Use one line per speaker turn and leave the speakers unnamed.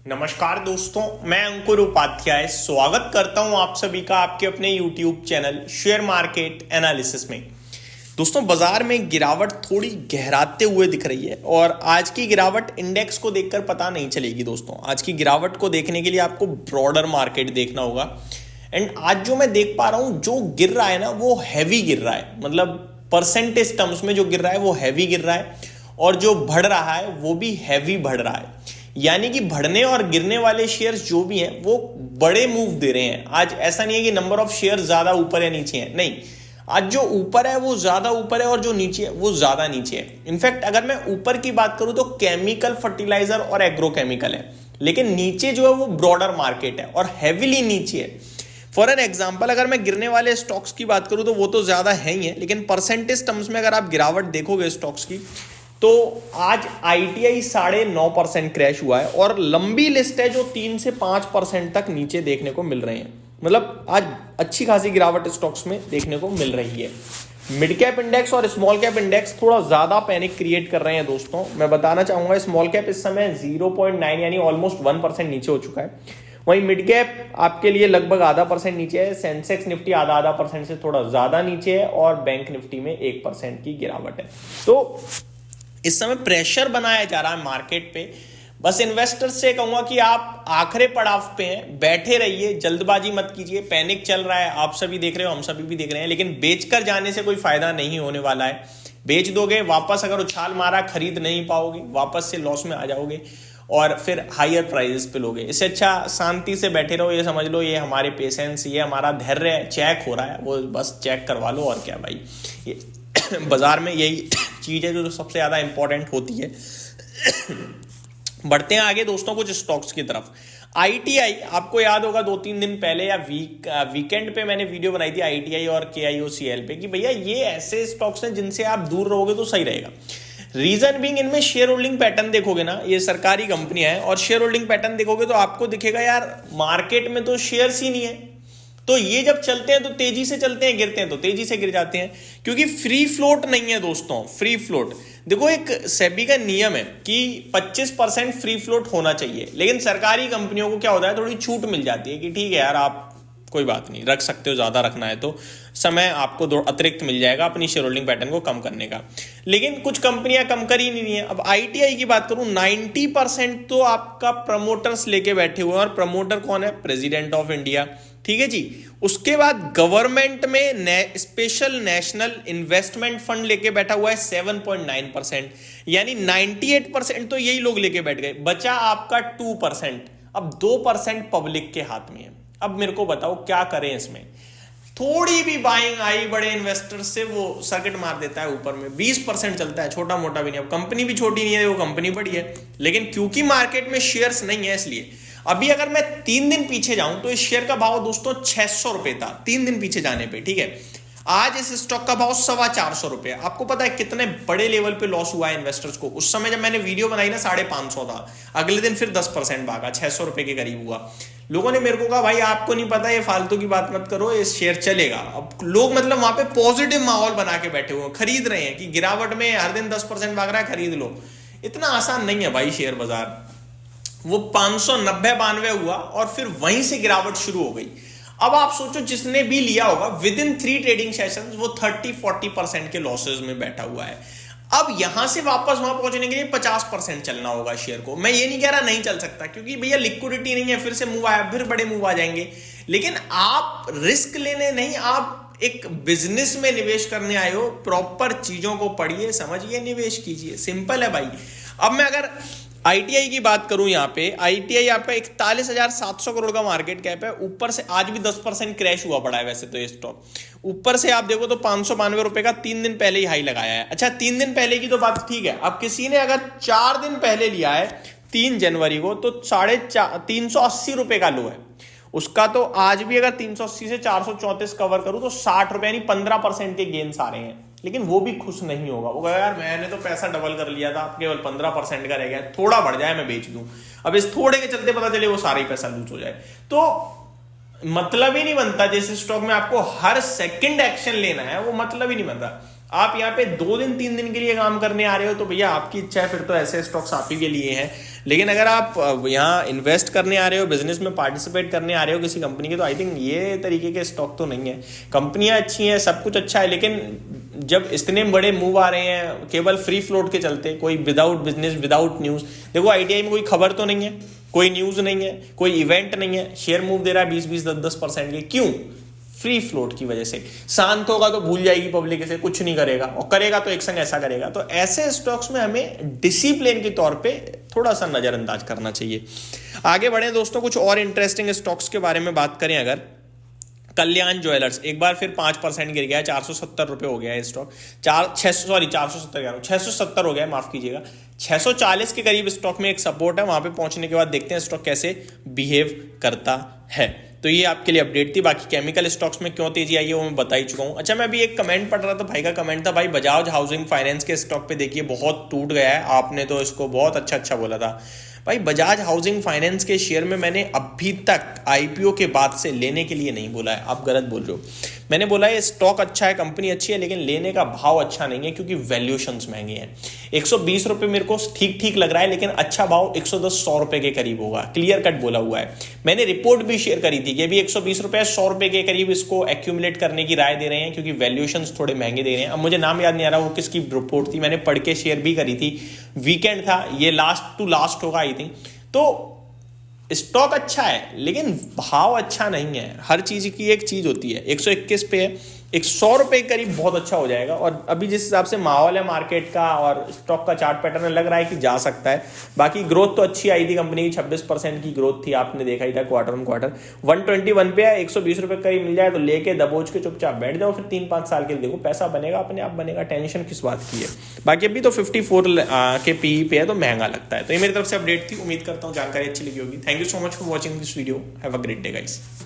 नमस्कार दोस्तों, मैं अंकुर उपाध्याय स्वागत करता हूं आप सभी का आपके अपने YouTube channel share market analysis में। दोस्तों, बाजार में गिरावट थोड़ी गहराते हुए दिख रही है और आज की गिरावट इंडेक्स को देखकर पता नहीं चलेगी। दोस्तों, आज की गिरावट को देखने के लिए आपको ब्रॉडर मार्केट देखना होगा। एंड आज जो मैं देख पा रहा हूं, जो गिर रहा है ना, वो हैवी गिर रहा है। मतलब परसेंटेज टर्म्स में जो गिर रहा है वो हैवी गिर रहा है और जो बढ़ रहा है वो भी हैवी बढ़ रहा है। यानी कि बढ़ने और गिरने वाले शेयर्स जो भी हैं वो बड़े मूव दे रहे हैं। आज ऐसा नहीं है कि नंबर ऑफ शेयर ज्यादा ऊपर या नीचे है, नहीं, आज जो ऊपर है वो ज्यादा ऊपर है और जो नीचे है वो ज्यादा नीचे है। इनफैक्ट अगर मैं ऊपर की बात करूं तो केमिकल, फर्टिलाइजर और एग्रोकेमिकल है, लेकिन नीचे जो है वो ब्रॉडर मार्केट है और हैविली नीचे है। फॉर एन एग्जाम्पल, अगर मैं गिरने वाले स्टॉक्स की बात करूं तो वो तो ज्यादा है ही है, लेकिन परसेंटेज टर्म्स में अगर आप गिरावट देखोगे स्टॉक्स की तो आज ITI 9.5% क्रैश हुआ है और लंबी लिस्ट है जो 3 से 5% तक नीचे देखने को मिल रहे हैं। मतलब आज अच्छी खासी गिरावट स्टॉक्स में देखने को मिल रही है। मिड कैप इंडेक्स और स्मॉल कैप इंडेक्स थोड़ा ज्यादा पैनिक क्रिएट कर रहे हैं। दोस्तों, मैं बताना चाहूंगा स्मॉल कैप इस समय 0.9 यानी ऑलमोस्ट 1% नीचे हो चुका है। वहीं मिड कैप आपके लिए लगभग आधा % नीचे है। सेंसेक्स निफ्टी आधा % से थोड़ा ज्यादा नीचे है और बैंक निफ्टी में 1% की गिरावट है। तो इस समय प्रेशर बनाया जा रहा है मार्केट पे। बस इन्वेस्टर्स से कहूंगा कि आप आखिरी पड़ाव पे हैं, बैठे रहिए, जल्दबाजी मत कीजिए। पैनिक चल रहा है, आप सभी देख रहे हो, हम सभी भी देख रहे हैं, लेकिन बेचकर जाने से कोई फायदा नहीं होने वाला है। बेच दोगे, वापस अगर उछाल मारा खरीद नहीं पाओगे, वापस से लॉस में आ जाओगे और फिर हायर प्राइसेस पे लोगे। इससे अच्छा शांति से बैठे रहो। ये समझ लो ये हमारे पेशेंस, ये हमारा धैर्य चेक हो रहा है, वो बस चेक करवा लो। और क्या भाई, ये बाजार में यही चीज है जो सबसे ज्यादा इंपॉर्टेंट होती है। बढ़ते हैं आगे दोस्तों कुछ स्टॉक्स की तरफ। ITI, आपको याद होगा 2-3 दिन पहले या वीकेंड पे मैंने वीडियो बनाई थी ITI और KIOCL पे कि भैया ये ऐसे स्टॉक्स हैं जिनसे आप दूर रहोगे तो सही रहेगा। रीजन बीइंग, इनमें शेयर होल्डिंग पैटर्न देखोगे ना, ये सरकारी कंपनियां हैं और शेयर होल्डिंग पैटर्न देखोगे तो आपको दिखेगा यार मार्केट में तो शेयर्स ही नहीं है। तो ये जब चलते हैं तो तेजी से चलते हैं, गिरते हैं तो तेजी से गिर जाते हैं, क्योंकि फ्री फ्लोट नहीं है दोस्तों। फ्री फ्लोट देखो, एक सेबी का नियम है कि 25% फ्री फ्लोट होना चाहिए, लेकिन सरकारी कंपनियों को क्या होता है, थोड़ी छूट मिल जाती है कि ठीक है यार, आप कोई बात नहीं रख सकते हो, ज्यादा रखना है तो समय आपको अतिरिक्त मिल जाएगा अपनी शेयर होल्डिंग पैटर्न को कम करने का। लेकिन कुछ कंपनियां कम कर ही नहीं है। अब ITI की बात करूं, 90% तो आपका प्रमोटर्स लेके बैठे हुए हैं और प्रमोटर कौन है? President of India. ठीक है जी। उसके बाद गवर्नमेंट में स्पेशल नेशनल इन्वेस्टमेंट फंड लेके बैठा हुआ है 7.9%, यानी 98% तो यही लोग लेके बैठ गए। बचा आपका 2%। अब 2% पब्लिक के हाथ में है। अब मेरे को बताओ क्या करें इसमें? थोड़ी भी बाइंग आई बड़े इन्वेस्टर से, वो सर्किट मार देता है ऊपर में। 20% चलता है, छोटा मोटा भी नहीं। अब कंपनी भी छोटी नहीं है, वो कंपनी बड़ी है, लेकिन क्योंकि मार्केट में शेयर्स नहीं है इसलिए। अभी अगर मैं 3 दिन पीछे जाऊं तो इस शेयर का भाव दोस्तों 600 रुपए था 3 दिन पीछे जाने पे। ठीक है, आज इस स्टॉक का भाव 425 रुपए। आपको पता है कितने बड़े लेवल पे लॉस हुआ है इन्वेस्टर्स को? उस समय जब मैंने वीडियो बनाई ना 550 था, अगले दिन फिर 10% भागा, 600 रुपए के करीब हुआ। लोगों ने मेरे को कहा भाई आपको नहीं पता, ये फालतू की बात मत करो, ये शेयर चलेगा। अब लोग मतलब वहां पे पॉजिटिव माहौल बना के बैठे हुए खरीद रहे हैं कि गिरावट में हर दिन 10% भाग रहा है, खरीद लो। इतना आसान नहीं है भाई शेयर बाजार। वो 590-92 हुआ और फिर वहीं से गिरावट शुरू हो गई। अब आप सोचो, जिसने भी लिया होगा विद इन 3 ट्रेडिंग सेशंस वो 30-40% के लॉसेस में बैठा हुआ है। अब यहां से वापस वहां पहुंचने के लिए 50% चलना होगा शेयर को। मैं ये नहीं कह रहा नहीं चल सकता, क्योंकि भैया लिक्विडिटी नहीं है, फिर से मूव आया, फिर बड़े मूव आ जाएंगे। लेकिन आप रिस्क लेने नहीं, आप एक बिजनेस में निवेश करने आए हो। प्रॉपर चीजों को पढ़िए, समझिए, निवेश कीजिए। सिंपल है भाई। अब मैं अगर ITI की बात करूं, यहाँ पे ITI आपका 41,700 करोड़ का मार्केट कैप है। ऊपर से आज भी 10% क्रैश हुआ पड़ा है वैसे तो ये स्टॉक। ऊपर से आप देखो तो 592 रुपए का 3 दिन पहले ही हाई लगाया है। अच्छा, 3 दिन पहले की तो बात ठीक है। अब किसी ने अगर 4 दिन पहले लिया है 3 जनवरी को तो 380 रुपए का लो है उसका। तो आज भी अगर 380 से 434 कवर करूं तो 60 रुपए यानी 15% के गेन्स आ रहे हैं। लेकिन वो भी खुश नहीं होगा, वो कहेगा यार मैंने तो पैसा डबल कर लिया था, अब केवल 15% का रह गया, थोड़ा बढ़ जाए मैं बेच दूं। अब इस थोड़े के चलते पता चले वो सारा ही पैसा लूज हो जाए, तो मतलब ही नहीं बनता। जैसे स्टॉक में आपको हर सेकंड एक्शन लेना है, वो मतलब ही नहीं बन रहा। आप यहाँ पे 2 दिन 3 दिन के लिए काम करने आ रहे हो तो भैया आपकी इच्छा है, फिर तो ऐसे स्टॉक्स आप ही के लिए हैं। लेकिन अगर आप यहाँ इन्वेस्ट करने आ रहे हो, बिजनेस में पार्टिसिपेट करने आ रहे हो किसी कंपनी के, तो आई थिंक ये तरीके के स्टॉक तो नहीं है। कंपनियां अच्छी हैं, सब कुछ अच्छा है, लेकिन जब इतने बड़े मूव आ रहे हैं केवल फ्री फ्लोट के चलते, कोई विदाउट बिजनेस विदाउट न्यूज, देखो आईटीआई में कोई खबर तो नहीं है, कोई न्यूज नहीं है, कोई इवेंट नहीं है, शेयर मूव दे रहा है 20-20 10-10% के, क्यों? फ्री फ्लोट की वजह से। शांत होगा तो भूल जाएगी पब्लिक, इसे कुछ नहीं करेगा, और करेगा तो एक संग ऐसा करेगा। तो ऐसे स्टॉक्स में हमें डिसिप्लिन के तौर पे थोड़ा सा नजरअंदाज करना चाहिए। आगे बढ़े दोस्तों, कुछ और इंटरेस्टिंग स्टॉक्स के बारे में बात करें अगर, कल्याण ज्वेलर्स एक बार फिर 5% गिर गया है, 470 रुपए हो गया है स्टॉक। 670 हो गया है, माफ कीजिएगा। 640 के करीब स्टॉक में एक सपोर्ट है, वहां पे पहुंचने के बाद देखते हैं स्टॉक कैसे बिहेव करता है। तो ये आपके लिए अपडेट थी। बाकी केमिकल स्टॉक्स में क्यों तेजी आई है वो मैं बता ही चुका हूं। अच्छा, मैं अभी एक कमेंट पढ़ रहा था, भाई का कमेंट था, भाई बजाज हाउसिंग फाइनेंस के स्टॉक पे देखिए बहुत टूट गया है, आपने तो इसको बहुत अच्छा बोला था। भाई बजाज हाउसिंग फाइनेंस के शेयर में मैंने अभी तक आईपीओ के बाद से लेने के लिए नहीं बोला है, आप गलत बोल रहे हो। मैंने बोला है स्टॉक अच्छा है, कंपनी अच्छी है, लेकिन लेने का भाव अच्छा नहीं है क्योंकि वैल्यूएशंस महंगे हैं। 120 रुपए मेरे को ठीक ठीक लग रहा है, लेकिन अच्छा भाव 110-100 रुपए के करीब होगा, क्लियर कट बोला हुआ है। मैंने रिपोर्ट भी शेयर करी थी कि अभी 120 रुपए 100 रुपए के करीब इसको एक्यूमुलेट करने की राय दे रहे हैं क्योंकि वैल्यूएशंस थोड़े महंगे दे रहे हैं। अब मुझे नाम याद नहीं आ रहा वो किसकी रिपोर्ट थी, मैंने पढ़ के शेयर भी करी थी, वीकेंड था, ये लास्ट टू लास्ट होगा आई थिंक। तो स्टॉक अच्छा है लेकिन भाव अच्छा नहीं है। हर चीज की एक चीज होती है, 121 पे है, 100 रुपए के करीब बहुत अच्छा हो जाएगा। और अभी जिस हिसाब से माहौल है मार्केट का और स्टॉक का चार्ट पैटर्न लग रहा है कि जा सकता है। बाकी ग्रोथ तो अच्छी आई थी कंपनी की, 26% की ग्रोथ थी, आपने देखा ही था क्वार्टर ऑन क्वार्टर। 121 पे है, 120 रुपए करीब मिल जाए तो लेके दबोच के चुपचाप बैठ जाओ, फिर 3-5 साल के लिए देखो पैसा बनेगा, अपने आप बनेगा, टेंशन किस बात की है। बाकी अभी तो 54 के पी पे है तो महंगा लगता है। तो ये मेरी तरफ से अपडेट थी, उम्मीद करता हूँ जानकारी अच्छी लगी होगी। Thank you so much for watching this video, have a great day guys.